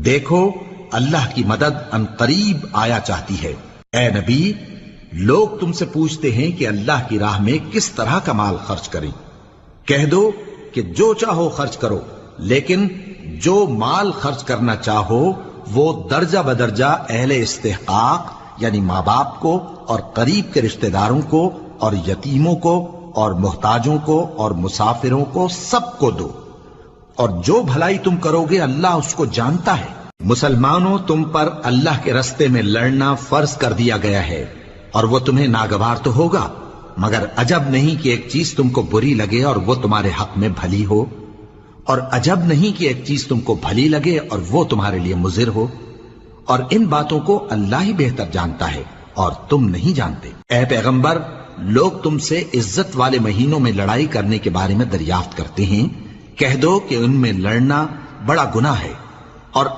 دیکھو اللہ کی مدد ان قریب آیا چاہتی ہے۔ اے نبی، لوگ تم سے پوچھتے ہیں کہ اللہ کی راہ میں کس طرح کا مال خرچ کریں۔ کہہ دو کہ جو چاہو خرچ کرو، لیکن جو مال خرچ کرنا چاہو وہ درجہ بدرجہ اہل استحقاق یعنی ماں باپ کو اور قریب کے رشتہ داروں کو اور یتیموں کو اور محتاجوں کو اور مسافروں کو سب کو دو، اور جو بھلائی تم کرو گے اللہ اس کو جانتا ہے۔ مسلمانوں، تم پر اللہ کے رستے میں لڑنا فرض کر دیا گیا ہے، اور وہ تمہیں ناگوار تو ہوگا، مگر عجب نہیں کہ ایک چیز تم کو بری لگے اور وہ تمہارے حق میں بھلی ہو، اور عجب نہیں کہ ایک چیز تم کو بھلی لگے اور وہ تمہارے لیے مضر ہو، اور ان باتوں کو اللہ ہی بہتر جانتا ہے اور تم نہیں جانتے۔ اے پیغمبر، لوگ تم سے عزت والے مہینوں میں لڑائی کرنے کے بارے میں دریافت کرتے ہیں۔ کہہ دو کہ ان میں لڑنا بڑا گناہ ہے،